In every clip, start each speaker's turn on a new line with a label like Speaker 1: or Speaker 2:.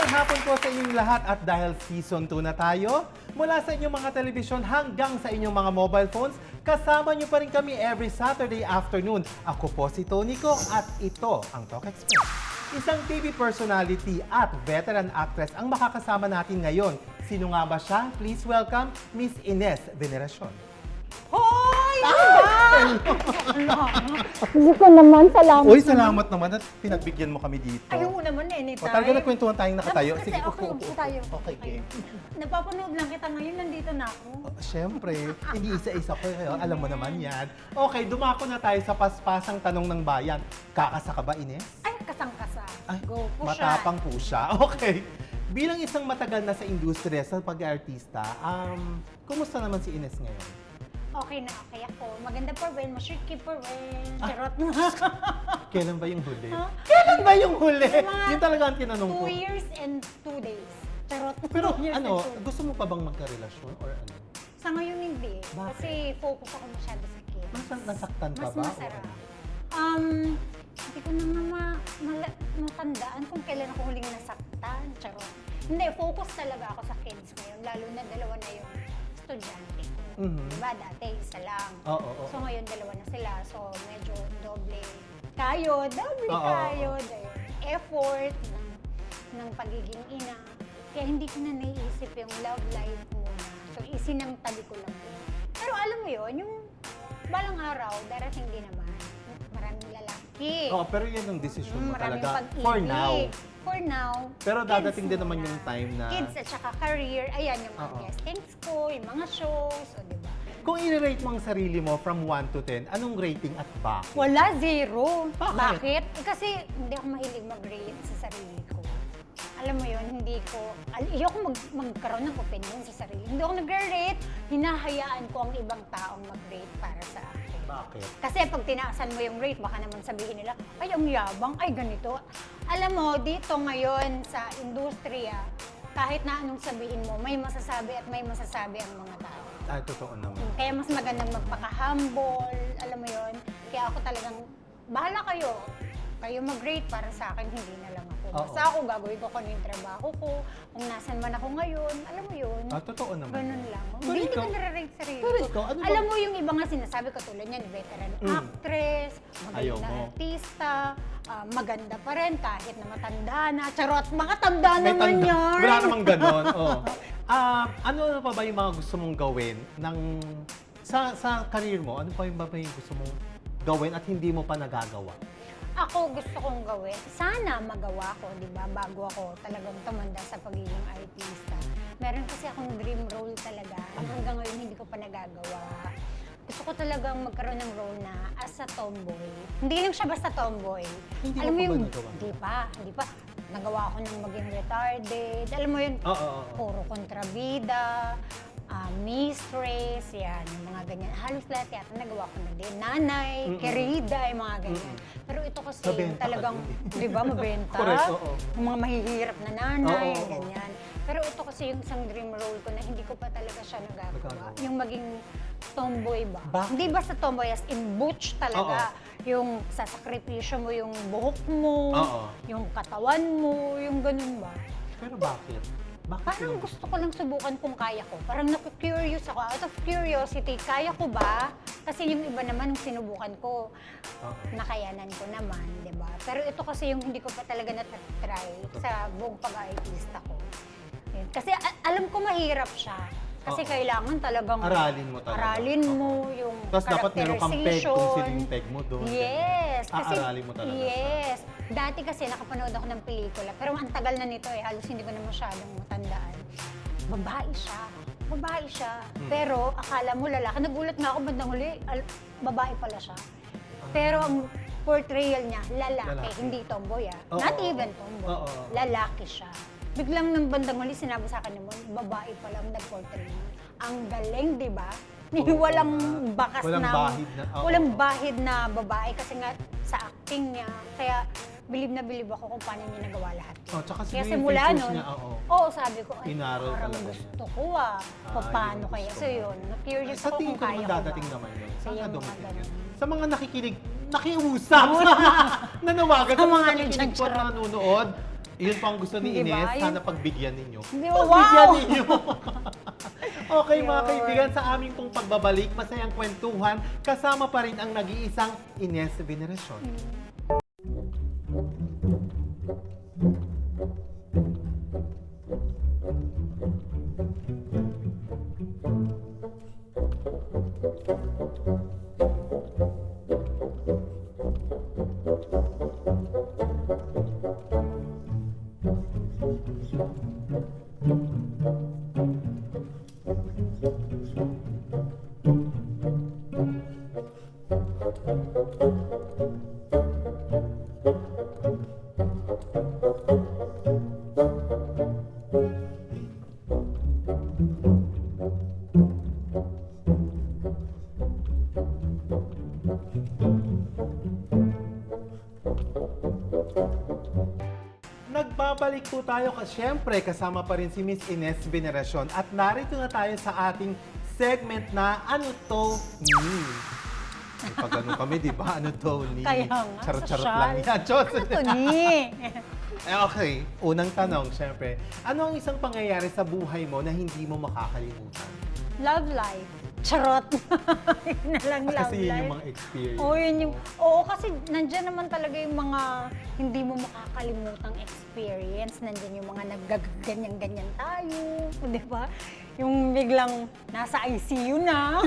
Speaker 1: Magandang hapon po sa inyong lahat at dahil season 2 na tayo, mula sa inyong mga telebisyon hanggang sa inyong mga mobile phones, kasama niyo pa rin kami every Saturday afternoon. Ako po si Tonico at ito ang Talk Express. Isang TV personality at veteran actress ang makakasama natin ngayon. Sino nga ba siya? Please welcome Miss Ines Veneracion.
Speaker 2: Hoy!
Speaker 3: Hindi ko naman, salamat.
Speaker 1: Uy, salamat naman at pinagbigyan mo kami dito.
Speaker 2: Ayaw mo naman anytime.
Speaker 1: O talaga nagkwentuhan tayong nakatayo.
Speaker 2: Kasi
Speaker 1: Sige,
Speaker 2: okay,
Speaker 1: upo.
Speaker 2: tayo.
Speaker 1: Okay, game.
Speaker 2: Napapanood lang kita ngayon, nandito na ako.
Speaker 1: Siyempre, hindi isa-isa ko kayo. Alam mo naman yan. Okay, dumako na tayo sa paspasang tanong ng bayan. Kakasa ka ba, Ines?
Speaker 2: Ay, kasang-kasa.
Speaker 1: Ay,
Speaker 2: Go, push
Speaker 1: matapang po siya. Okay. Bilang isang matagal na sa industriya, sa pag-artista, kumusta naman si Ines ngayon?
Speaker 2: Okay na okay ako. Maganda pa rin, ma-shirky pa rin. Charot.
Speaker 1: Kailan ba yung huli?
Speaker 2: Huh?
Speaker 1: Kailan ba yung huli?
Speaker 2: Mga
Speaker 1: Yun talaga ang tinanong ko.
Speaker 2: 2 years and 2 days. Charot.
Speaker 1: Pero
Speaker 2: 2 years
Speaker 1: ano,
Speaker 2: and 2 days.
Speaker 1: gusto mo pa bang magka-relasyon or ano?
Speaker 2: Sa ngayon hindi.
Speaker 1: Bakit?
Speaker 2: Kasi focus ako masyado sa kids.
Speaker 1: Nasaktan ka
Speaker 2: Mas
Speaker 1: ba?
Speaker 2: masarap.
Speaker 1: O ano?
Speaker 2: Hindi ko na matandaan kung kailan ako huling nasaktan. Charot. Hindi, focus talaga ako sa kids ngayon. Lalo na dalawa na yung estudyante ko. Diba? Dati isa lang.
Speaker 1: Oo.
Speaker 2: So ngayon dalawa na sila. So medyo doble kayod.
Speaker 1: Oo.
Speaker 2: Ayun. Effort ng pagiging ina. Kaya hindi ko na naiisip yung love life muna. So isinangtabi ko lang yun. Pero alam mo yun, yung balang araw, darating din naman. Maraming lalaki.
Speaker 1: Oo, pero yan ang desisyon mo
Speaker 2: Maraming
Speaker 1: talaga.
Speaker 2: pag-ibig.
Speaker 1: For now.
Speaker 2: For now.
Speaker 1: Pero dadating
Speaker 2: kids
Speaker 1: din naman
Speaker 2: muna.
Speaker 1: yung time na...
Speaker 2: Kids at saka career. Ayan, yung mga
Speaker 1: Oo.
Speaker 2: guestings ko, yung mga shows, o diba?
Speaker 1: Kung i-rate mo ang sarili mo from 1 to 10, anong rating at bakit?
Speaker 2: Wala, 0.
Speaker 1: Bakit?
Speaker 2: Kasi hindi ako mahilig mag-rate sa sarili ko. Alam mo yun, hindi ko, ayoko magkaroon ng opinion sa sarili. Hindi ako nag-rate, hinahayaan ko ang ibang taong mag-rate para sa akin.
Speaker 1: Bakit?
Speaker 2: Kasi pag tinaasan mo yung rate, baka naman sabihin nila, ay, ang yabang, ay, ganito. Alam mo, dito ngayon sa industriya, kahit na anong sabihin mo, may masasabi at may masasabi ang mga tao.
Speaker 1: Ay, totoo naman.
Speaker 2: Kaya mas magandang magpaka-humble, alam mo yon. Kaya ako talagang, bahala kayo. Kayo mag-rate para sa akin, hindi na lang ako.
Speaker 1: Oo.
Speaker 2: Basta ako, gagawin ko kung ano yung trabaho ko, kung nasan man ako ngayon, alam mo yun.
Speaker 1: Totoo naman.
Speaker 2: Ganun lang.
Speaker 1: Pero
Speaker 2: Hindi
Speaker 1: ikaw-
Speaker 2: ko nare-rate sarili
Speaker 1: pero
Speaker 2: ko.
Speaker 1: ikaw, ano ba-
Speaker 2: Alam mo yung iba nga sinasabi katulad niyan, veteran actress,
Speaker 1: Ayaw
Speaker 2: magaling na
Speaker 1: mo.
Speaker 2: artista, maganda pa rin kahit na matanda na. Charot, makatanda
Speaker 1: May
Speaker 2: naman
Speaker 1: tanda.
Speaker 2: yan.
Speaker 1: Wala namang ganon. Oh. Ano na pa ba yung mga gusto mong gawin sa career mo? Ano pa yung gusto mong gawin at hindi mo pa nagagawa?
Speaker 2: Ako gusto kong gawin, sana magawa ko, di ba, bago ako talagang tumanda sa pagiging artista. Meron kasi akong dream role talaga, hanggang ngayon hindi ko pa nagagawa. Gusto ko talagang magkaroon ng role na as a tomboy. Hindi lang siya basta tomboy.
Speaker 1: Hindi
Speaker 2: Alam
Speaker 1: mo
Speaker 2: mo
Speaker 1: pa ba
Speaker 2: yung,
Speaker 1: nagawa?
Speaker 2: hindi pa. Nagawa ako ng maging retarded. Alam mo yun,
Speaker 1: Oo.
Speaker 2: puro kontrabida, mistress, yan, yung mga ganyan. Halos lahat yata nagawa ko na din. Nanay, kerida, yung mga ganyan. Pero ito kasi yung
Speaker 1: Mabenta ka
Speaker 2: talagang,
Speaker 1: din.
Speaker 2: di ba, mabenta?
Speaker 1: Correct, oo.
Speaker 2: Yung mga mahihirap na nanay,
Speaker 1: Oo, oo.
Speaker 2: ganyan. Pero ito kasi yung isang dream role ko na hindi ko pa talaga siya nagagawa.
Speaker 1: Nagagawa.
Speaker 2: Yung maging tomboy ba?
Speaker 1: Bakit?
Speaker 2: Hindi basta tomboy as in butch talaga. Yung sasakripisyo mo yung buhok mo,
Speaker 1: Oo.
Speaker 2: yung katawan mo, yung ganun ba?
Speaker 1: Pero bakit? Bakit
Speaker 2: Parang
Speaker 1: yun?
Speaker 2: gusto ko lang subukan kung kaya ko. Parang naku-curious ako. Out of curiosity, kaya ko ba? Kasi yung iba naman, nung sinubukan ko,
Speaker 1: Oo.
Speaker 2: nakayanan ko naman, di ba? Pero ito kasi yung hindi ko pa talaga na-try sa buong pag-artista ko. Yun. Kasi alam ko mahirap siya. Kasi
Speaker 1: Oo.
Speaker 2: kailangan talagang
Speaker 1: Aralin mo talaga.
Speaker 2: Aralin mo yung
Speaker 1: Tapos dapat meron kang peg kung sino yung peg mo doon.
Speaker 2: Yes.
Speaker 1: Aaralin mo talaga siya.
Speaker 2: Yes. Dati kasi nakapanood ako ng pelikula, pero ang tagal na nito halos hindi ko na masyadong matandaan. Babae siya. Babae siya. Pero akala mo lalaki. Nagulat nga ako bandang huli, babae pala siya. Pero ang portrayal niya, lalaki. Hindi tomboy
Speaker 1: Oo,
Speaker 2: Not
Speaker 1: oo,
Speaker 2: even
Speaker 1: oo.
Speaker 2: tomboy.
Speaker 1: Oo, oo.
Speaker 2: Lalaki siya. Biglang ng bandang huli, sinabi sa akin naman, babae pala ang nag-portray niya. Ang galing, di ba? Walang bakas
Speaker 1: Walang
Speaker 2: na,
Speaker 1: bahid na- oo,
Speaker 2: walang
Speaker 1: oo.
Speaker 2: bahid na babae kasi nga sa acting niya. Kaya bilib na bilib ako kung paano niya nagawa lahat.
Speaker 1: Tsaka
Speaker 2: Kaya
Speaker 1: siguro yung
Speaker 2: simula
Speaker 1: features
Speaker 2: nun,
Speaker 1: niya, oo.
Speaker 2: sabi ko, ay,
Speaker 1: Inaral
Speaker 2: parang
Speaker 1: talaga
Speaker 2: gusto ko paano
Speaker 1: yung
Speaker 2: kaya.
Speaker 1: gusto
Speaker 2: So
Speaker 1: mo.
Speaker 2: yun, na-curious
Speaker 1: Sa
Speaker 2: ako
Speaker 1: tingin
Speaker 2: kung
Speaker 1: ko
Speaker 2: kaya
Speaker 1: naman
Speaker 2: ko
Speaker 1: dadating
Speaker 2: ba.
Speaker 1: naman yun.
Speaker 2: So,
Speaker 1: Saan
Speaker 2: yung
Speaker 1: ka
Speaker 2: mga
Speaker 1: dumating
Speaker 2: ganun.
Speaker 1: yun? Sa mga nakikinig, nakiusap, nanawagan, sa mga
Speaker 2: Sa mga
Speaker 1: nakikinig po at
Speaker 2: nandiyan,
Speaker 1: nanonood, Yun po ang gusto ni
Speaker 2: Di ba?
Speaker 1: Ines, sana pagbigyan ninyo.
Speaker 2: Di ba?
Speaker 1: Pagbigyan
Speaker 2: Wow!
Speaker 1: ninyo! Okay mga
Speaker 2: Yun.
Speaker 1: kaibigan, sa aming pong pagbabalik, masayang kwentuhan, kasama pa rin ang nag-iisang Ines Veneracion. Nagbabalik po tayo syempre kasama pa rin si Miss Ines Veneracion at narito na tayo sa ating segment na Ano To Ni? May pag ano kami, di ba? Ano to ni?
Speaker 2: Kaya nga,
Speaker 1: Charot-charot
Speaker 2: sosyal.
Speaker 1: lang yan. Diyos.
Speaker 2: Ito ni.
Speaker 1: Okay, unang tanong, syempre. Ano ang isang pangyayari sa buhay mo na hindi mo makakalimutan?
Speaker 2: Love life. Charot. Yun na lang love
Speaker 1: Kasi yun
Speaker 2: life.
Speaker 1: yung mga experience.
Speaker 2: Oo, yun yung, oo, kasi nandyan naman talaga yung mga hindi mo makakalimutang experience. Nandyan yung mga nagganyan-ganyan tayo, di ba? Yung biglang nasa ICU na.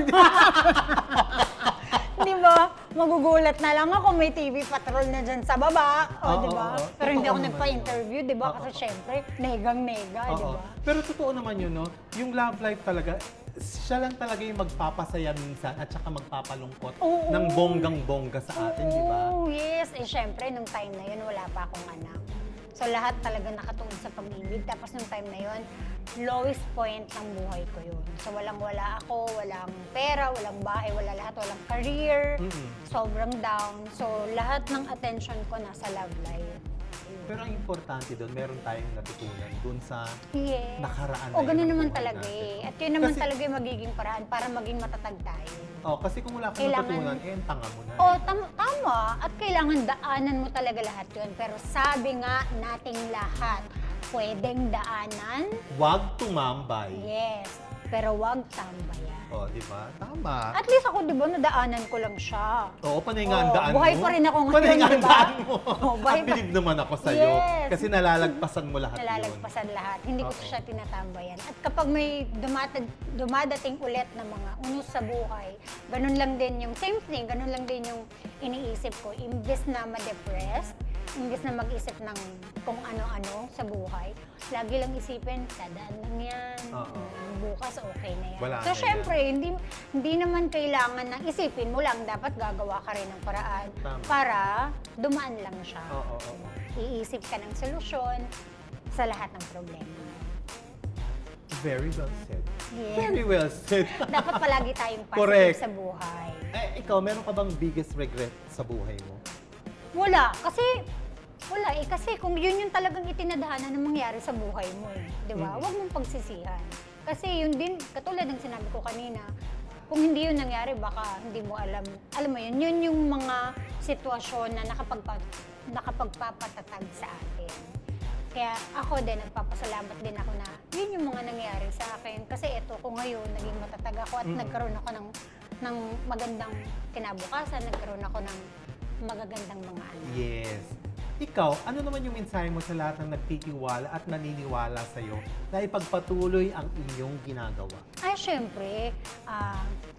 Speaker 2: Di ba? Magugulat na lang ako, may TV patrol na dyan sa baba. O, di ba?
Speaker 1: Oo.
Speaker 2: Pero hindi
Speaker 1: Totoo
Speaker 2: ako
Speaker 1: naman
Speaker 2: nagpa-interview, di ba?
Speaker 1: Oo.
Speaker 2: Kasi syempre, negang-nega, di
Speaker 1: Oo.
Speaker 2: ba?
Speaker 1: Pero totoo naman yun, no? Yung love life talaga, siya lang talaga yung magpapasaya minsan at saka magpapalungkot
Speaker 2: Oo.
Speaker 1: ng bonggang-bongga sa atin, di ba?
Speaker 2: Oo, yes. Eh, syempre, nung time na yun, wala pa akong anak. So, lahat talaga nakatuon sa pag-ibig. Tapos, nung time na yun, lowest point ng buhay ko yun. So, walang-wala ako, walang pera, walang bahay, wala lahat, walang career.
Speaker 1: Mm-mm.
Speaker 2: Sobrang down. So, lahat ng attention ko nasa love life.
Speaker 1: Pero ang importante doon, meron tayong natutunan doon sa
Speaker 2: Yes.
Speaker 1: nakaraan na
Speaker 2: O, ganun
Speaker 1: yun ng
Speaker 2: naman
Speaker 1: buhay
Speaker 2: talaga
Speaker 1: natin.
Speaker 2: eh. At yun naman
Speaker 1: Kasi-
Speaker 2: talaga yung magiging paraan para maging matatag tayo.
Speaker 1: Oh, kasi kung wala kang
Speaker 2: Kailangan-
Speaker 1: natutunan, eh, ang tanga mo na.
Speaker 2: O, tama. At kailangan daanan mo talaga lahat yun. Pero sabi nga nating lahat, pwedeng daanan,
Speaker 1: Huwag tumambay.
Speaker 2: yes. Pero wag tambayan.
Speaker 1: Oh, di ba? Tama.
Speaker 2: At least ako, di ba, nadaanan ko lang siya.
Speaker 1: Oo, panay nga ang
Speaker 2: Oo,
Speaker 1: daan
Speaker 2: buhay
Speaker 1: mo.
Speaker 2: pa rin ako ngayon,
Speaker 1: Panay nga ang
Speaker 2: di ba?
Speaker 1: daan mo.
Speaker 2: Oo, buhay
Speaker 1: At
Speaker 2: pa-
Speaker 1: bilib naman ako sa'yo.
Speaker 2: Yes.
Speaker 1: Kasi nalalagpasan mo lahat yun.
Speaker 2: Nalalagpasan lahat. Hindi ko
Speaker 1: Oo.
Speaker 2: siya tinatambayan. At kapag may dumadating ulit na mga unos sa buhay, ganun lang din yung same thing, ganun lang din yung iniisip ko. Imbes na ma-depressed, imbes na mag-isip ng kung ano-ano sa buhay, lagi lang isipin, dadaan lang yan.
Speaker 1: Oo.
Speaker 2: Bukas okay na yan.
Speaker 1: Wala
Speaker 2: So,
Speaker 1: na
Speaker 2: syempre, hindi naman kailangan na isipin mo lang, dapat gagawa ka rin ng paraan
Speaker 1: Tama.
Speaker 2: para dumaan lang siya.
Speaker 1: Oo, oo.
Speaker 2: Iisip ka ng solusyon sa lahat ng problema.
Speaker 1: Very well said.
Speaker 2: Yes.
Speaker 1: Very well said.
Speaker 2: Dapat palagi tayong positive
Speaker 1: Correct.
Speaker 2: sa buhay.
Speaker 1: Eh, ikaw, meron ka bang biggest regret sa buhay mo?
Speaker 2: Wala. Kasi kung yun yung talagang itinadhana na mangyari sa buhay mo eh. Di ba? Huwag mong pagsisihan. Kasi yun din, katulad ng sinabi ko kanina, kung hindi yun nangyari, baka hindi mo alam. Alam mo yun, yun yung mga sitwasyon na nakapagpapatatag sa atin. Kaya ako din, nagpapasalamat din ako na yun yung mga nangyari sa akin. Kasi eto ko ngayon, naging matatag ako at nagkaroon ako ng magandang kinabukasan, nagkaroon ako ng magagandang mga anak.
Speaker 1: Yes. Ikaw, ano naman yung mensahe mo sa lahat ng nagtitiwala at naniniwala sa'yo na ipagpatuloy ang inyong ginagawa?
Speaker 2: Ay, syempre,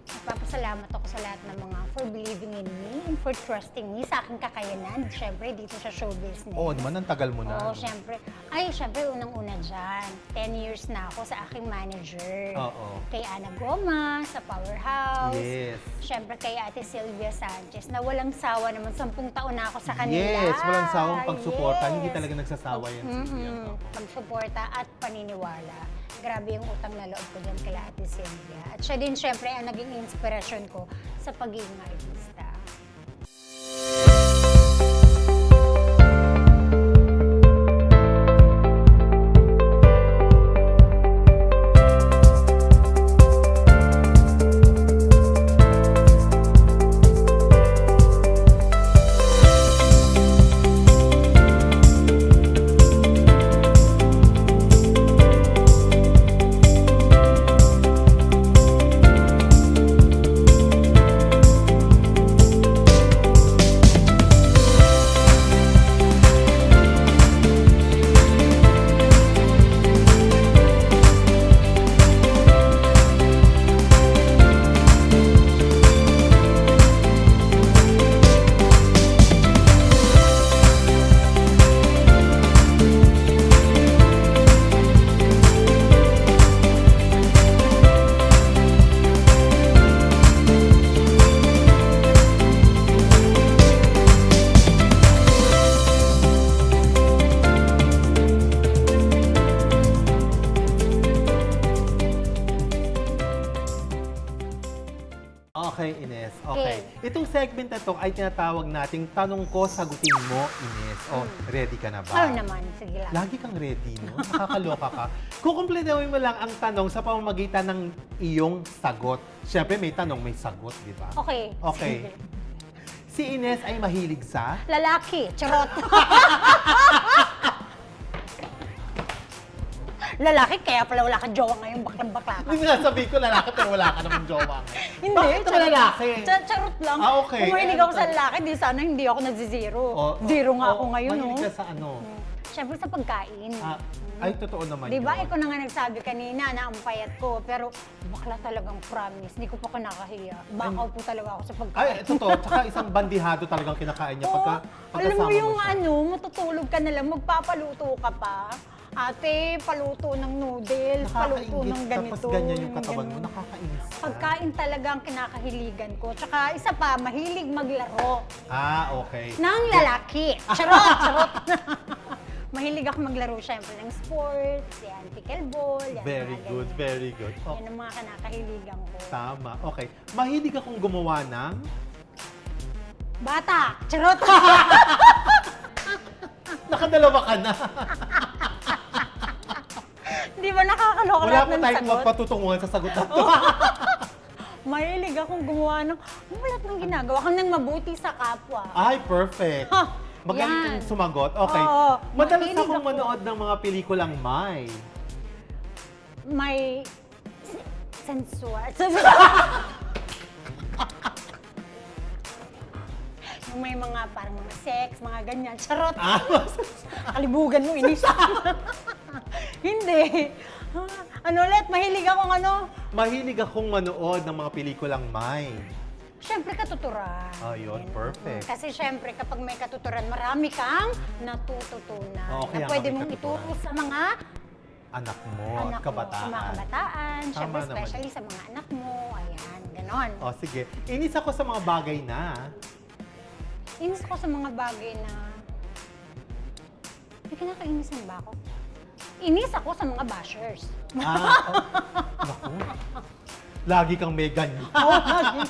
Speaker 2: nagpapasalamat ako sa lahat ng mga for believing in me and for trusting me sa aking kakayanan. Syempre, dito sa show business.
Speaker 1: Oo naman, ang tagal mo na.
Speaker 2: Oo,
Speaker 1: no?
Speaker 2: syempre. Ay, syempre, unang-una dyan. 10 years na ako sa aking manager.
Speaker 1: Oo.
Speaker 2: Kay Ana Goma, sa Powerhouse.
Speaker 1: Yes.
Speaker 2: Syempre, kay Ate Sylvia Sanchez, na walang sawa naman. 10 taon na ako sa kanila.
Speaker 1: Yes, walang sawang pagsuporta. Hindi
Speaker 2: Yes.
Speaker 1: talaga nagsasawa yan. Sylvia. Oo.
Speaker 2: Pagsuporta at paniniwala. Grabe yung utang na loob ko dyan kay Ate Sylvia. At siya din, syempre, ang naging inspirasyon ko sa pagiging artista.
Speaker 1: Okay, Ines. Okay. Itong segment na to ay tinatawag nating Tanong Ko, Sagutin Mo, Ines. O, ready ka na ba?
Speaker 2: Oo naman, sige lang.
Speaker 1: Lagi kang ready, no? Nakakaloka ka. Kukumpletuhin mo lang ang tanong sa pamamagitan ng iyong sagot. Siyempre, may tanong, may sagot, di ba?
Speaker 2: Okay.
Speaker 1: Okay.
Speaker 2: Sige.
Speaker 1: Si Ines ay mahilig sa...
Speaker 2: Lalaki, charot. Lalaki, kaya pala wala kang jowa ngayon, baklang-bakla ka.
Speaker 1: Hindi nga sabihin ko lalaki pero wala ka namang jowa.
Speaker 2: Hindi,
Speaker 1: Bakit naman lalaki?
Speaker 2: Charot lang.
Speaker 1: Ah, okay.
Speaker 2: Kung mahilig ako sa lalaki, di sana hindi ako nagzi-zero. Zero nga ako ngayon, no?
Speaker 1: Mahilig ka sa ano?
Speaker 2: Siyempre sa pagkain.
Speaker 1: Ay, totoo naman
Speaker 2: Di ba,
Speaker 1: yun.
Speaker 2: ikaw na nga nagsabi kanina na ang payat ko, pero bakla talagang promise, hindi ko pa kinakahiya. Bakaw po talaga ako sa pagkain.
Speaker 1: Ay, totoo. Tsaka isang bandihado talagang kinakain niya
Speaker 2: Oo, alam mo
Speaker 1: pagkasama
Speaker 2: yung
Speaker 1: mo siya.
Speaker 2: ano, matutulog ka na lang, magpapaluto ka pa. Ate, paluto ng noodles, paluto ng ganito.
Speaker 1: Tapos ganyan yung katawan mo,
Speaker 2: ganun.
Speaker 1: nakakainis ka.
Speaker 2: Pagkain talaga ang kinakahiligan ko. Tsaka isa pa, mahilig maglaro
Speaker 1: Okay.
Speaker 2: ng lalaki. Charot! Mahilig ako maglaro syempre ng sports, yan, pickleball, yan.
Speaker 1: Very
Speaker 2: mga
Speaker 1: good,
Speaker 2: ganyan.
Speaker 1: very good. Oh,
Speaker 2: Yan ang mga kinakahiligan ko.
Speaker 1: tama. Okay. Mahilig akong gumawa ng...
Speaker 2: Bata! Charot!
Speaker 1: Nakadalawa ka na.
Speaker 2: Di ba nakakaloka
Speaker 1: Wala
Speaker 2: lahat
Speaker 1: pa
Speaker 2: ng
Speaker 1: tayong
Speaker 2: sagot?
Speaker 1: magpatutunguhan sa sagot na to.
Speaker 2: Mahilig akong gumawa ng lahat ng ginagawa kang nang mabuti sa kapwa.
Speaker 1: Ay, perfect.
Speaker 2: Ha,
Speaker 1: Magaling
Speaker 2: yan.
Speaker 1: kang sumagot. Okay.
Speaker 2: Oo,
Speaker 1: Madalas
Speaker 2: mahilig
Speaker 1: akong
Speaker 2: ako.
Speaker 1: manood ng mga pelikulang may.
Speaker 2: May sensual. Yung may mga parang mga sex, mga ganyan. Charot! Kalibugan mo, inis. Hindi. Ano ulit? Mahilig akong ano?
Speaker 1: Mahilig akong manood ng mga pelikulang may.
Speaker 2: Siyempre, katuturan.
Speaker 1: Ayun, perfect.
Speaker 2: Kasi siyempre, kapag may katuturan, marami kang natututunan.
Speaker 1: Oo, kaya
Speaker 2: na pwede
Speaker 1: nga may
Speaker 2: mong
Speaker 1: katuturan.
Speaker 2: ituro sa mga
Speaker 1: Anak mo
Speaker 2: anak
Speaker 1: at kabataan.
Speaker 2: mo, sa mga kabataan.
Speaker 1: Tama
Speaker 2: Siyempre,
Speaker 1: naman.
Speaker 2: especially sa mga anak mo. Ayan, ganon.
Speaker 1: O, sige. Inis ako sa mga bagay na...
Speaker 2: Inis ko sa mga bagay na... May kinakainisan ba ako? Inis ako sa mga bashers.
Speaker 1: Naku. Lagi kang may ganyan.
Speaker 2: Oo, lagi.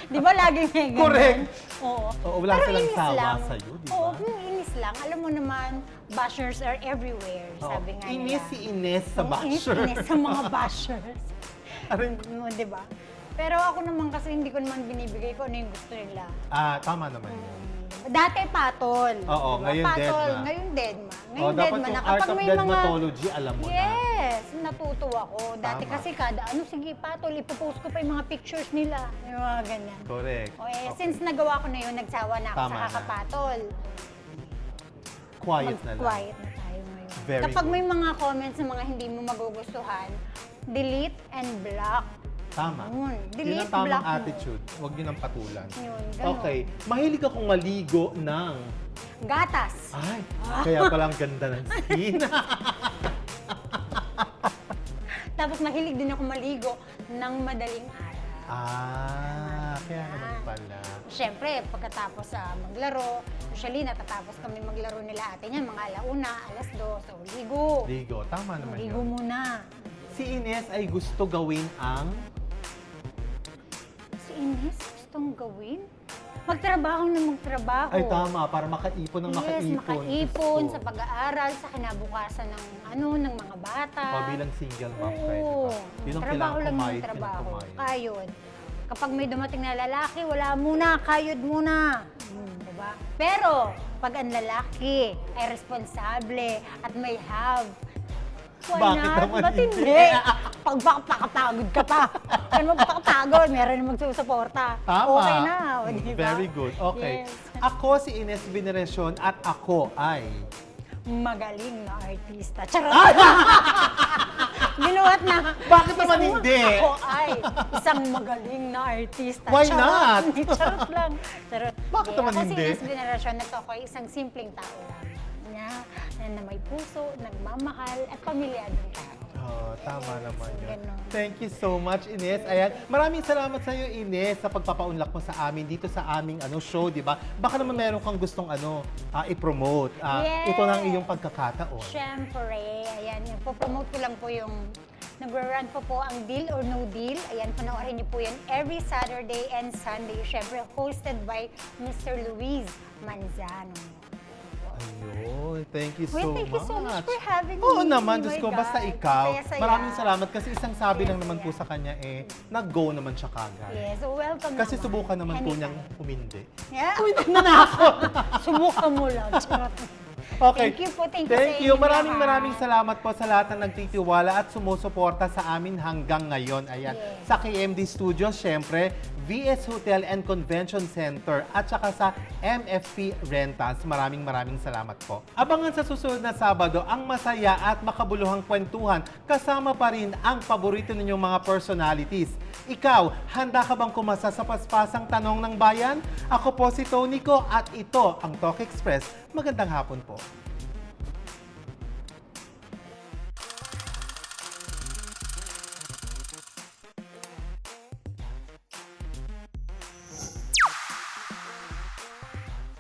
Speaker 2: Di ba lagi may ganyan?
Speaker 1: Correct.
Speaker 2: Oo.
Speaker 1: Oo, wala
Speaker 2: Pero
Speaker 1: silang
Speaker 2: inis
Speaker 1: sawa
Speaker 2: lang.
Speaker 1: sa'yo, di ba?
Speaker 2: Oo, inis lang. Alam mo naman, bashers are everywhere.
Speaker 1: Oo.
Speaker 2: Sabi nga nila.
Speaker 1: Inis si Ines sa
Speaker 2: Oo,
Speaker 1: basher.
Speaker 2: Inis sa mga bashers.
Speaker 1: Aring-
Speaker 2: Di ba? Pero ako naman kasi hindi ko naman binibigay ko ano yung gusto nila.
Speaker 1: Tama naman yun.
Speaker 2: Dati patol.
Speaker 1: Oo,
Speaker 2: Diba?
Speaker 1: ngayon
Speaker 2: patol,
Speaker 1: deadma.
Speaker 2: Ngayon deadma.
Speaker 1: O,
Speaker 2: Ngayon
Speaker 1: dapat
Speaker 2: deadma
Speaker 1: yung
Speaker 2: na.
Speaker 1: art
Speaker 2: Kapag
Speaker 1: of
Speaker 2: may mga...
Speaker 1: deadmatology, alam mo na.
Speaker 2: Yes, natuto ako. Dati
Speaker 1: Tama.
Speaker 2: kasi kada ano, sige patol, ipopost ko pa yung mga pictures nila. Yung mga ganyan.
Speaker 1: Correct.
Speaker 2: O since nagawa ko na yun, nagsawa na ako
Speaker 1: Tama
Speaker 2: sa
Speaker 1: na.
Speaker 2: kakapatol.
Speaker 1: Quiet na lang.
Speaker 2: Mag-quiet na tayo ngayon.
Speaker 1: Very
Speaker 2: Kapag
Speaker 1: good.
Speaker 2: may mga comments na mga hindi mo magugustuhan, delete and block.
Speaker 1: Tama.
Speaker 2: Yun.
Speaker 1: Yun
Speaker 2: Delete,
Speaker 1: ang tamang
Speaker 2: block mo.
Speaker 1: attitude. Huwag yun ang patulan.
Speaker 2: Yun, ganun.
Speaker 1: Okay. Mahilig akong maligo ng...
Speaker 2: Gatas.
Speaker 1: Ay, kaya palang ganda ng skin.
Speaker 2: Tapos mahilig din ako maligo ng madaling araw.
Speaker 1: Kaya naman pala.
Speaker 2: Siyempre, pagkatapos sa maglaro, usually natatapos kami maglaro nila ate niya, mga alauna, alas 2, so ligo.
Speaker 1: Ligo, tama naman
Speaker 2: Ligo
Speaker 1: yun.
Speaker 2: muna.
Speaker 1: Si Ines ay gusto gawin ang...
Speaker 2: Si Ines, gustong gawin? Magtrabaho na magtrabaho.
Speaker 1: Ay, tama. Para makaipon ng
Speaker 2: Yes,
Speaker 1: makaipon.
Speaker 2: makaipon
Speaker 1: Gusto.
Speaker 2: sa pag-aaral, sa kinabukasan ng ng mga bata.
Speaker 1: Bilang single mom kayo, di
Speaker 2: Oo.
Speaker 1: ba? Yun ang
Speaker 2: Trabaho
Speaker 1: kailangan
Speaker 2: lang
Speaker 1: kumayod,
Speaker 2: yung trabaho.
Speaker 1: kumayod.
Speaker 2: Kayod. Kapag may dumating na lalaki, wala muna, kayod muna. Diba? Pero, pag ang lalaki ay responsable at may have, why
Speaker 1: Bakit
Speaker 2: not?
Speaker 1: naman
Speaker 2: Ba't
Speaker 1: hindi?
Speaker 2: hindi? Pag pakapagod ka pa. Kaya magpakapagod, meron na magsusuporta.
Speaker 1: Tama.
Speaker 2: Okay na, o, diba?
Speaker 1: Very good. Okay.
Speaker 2: Yes.
Speaker 1: Ako si Ines Veneracion at ako ay...
Speaker 2: Magaling na artista. Charot! Binuhat na.
Speaker 1: Bakit naman hindi?
Speaker 2: Ako ay isang magaling na artista.
Speaker 1: Why
Speaker 2: Charot.
Speaker 1: not?
Speaker 2: Charot lang. Charot.
Speaker 1: Bakit naman hindi?
Speaker 2: Ako si Ines Veneracion na to, ako ay isang simpleng tao lang. Na may puso, nagmamahal, at pamilyadong tao.
Speaker 1: Tama naman yun.
Speaker 2: Ganon.
Speaker 1: Thank you so much, Ines. Ayan, maraming salamat sa iyo, Ines, sa pagpapaunlak mo sa amin dito sa aming show, di ba? Baka naman meron kang gustong i-promote.
Speaker 2: Yes.
Speaker 1: Ito na ang iyong pagkakataon.
Speaker 2: Siyempre, ayan, po-promote ko lang po yung Nag-run po ang Deal or No Deal. Ayan, panoorin niyo po yan every Saturday and Sunday. Siyempre, hosted by Mr. Luis Manzano.
Speaker 1: Ayun, thank you so
Speaker 2: Well,
Speaker 1: much.
Speaker 2: thank you so much for having
Speaker 1: Oo
Speaker 2: me.
Speaker 1: naman,
Speaker 2: Oh
Speaker 1: Diyos
Speaker 2: my
Speaker 1: ko, basta
Speaker 2: God.
Speaker 1: ikaw.
Speaker 2: Saya-saya.
Speaker 1: Maraming salamat kasi isang sabi lang naman po
Speaker 2: Saya-saya.
Speaker 1: sa kanya nag-go naman siya kagad.
Speaker 2: Yes, so welcome
Speaker 1: Kasi
Speaker 2: naman.
Speaker 1: subukan naman po
Speaker 2: Anytime.
Speaker 1: niyang humindi.
Speaker 2: Yeah, na ako. Subukan mo lang. Charot.
Speaker 1: Okay.
Speaker 2: Thank you po, thank you
Speaker 1: Thank
Speaker 2: sa
Speaker 1: you.
Speaker 2: inyo
Speaker 1: Maraming
Speaker 2: lahat.
Speaker 1: salamat po sa lahat ng nagtitiwala at sumusuporta sa amin hanggang ngayon. Ayan.
Speaker 2: Yes.
Speaker 1: Sa KMD Studios, syempre, VS Hotel and Convention Center at saka sa MFP Rentals. Maraming salamat po. Abangan sa susunod na Sabado ang masaya at makabuluhang kwentuhan kasama pa rin ang paborito ninyong mga personalities. Ikaw, handa ka bang kumasa sa paspasang tanong ng bayan? Ako po si Tony Ko at ito ang Talk Express. Magandang hapon po.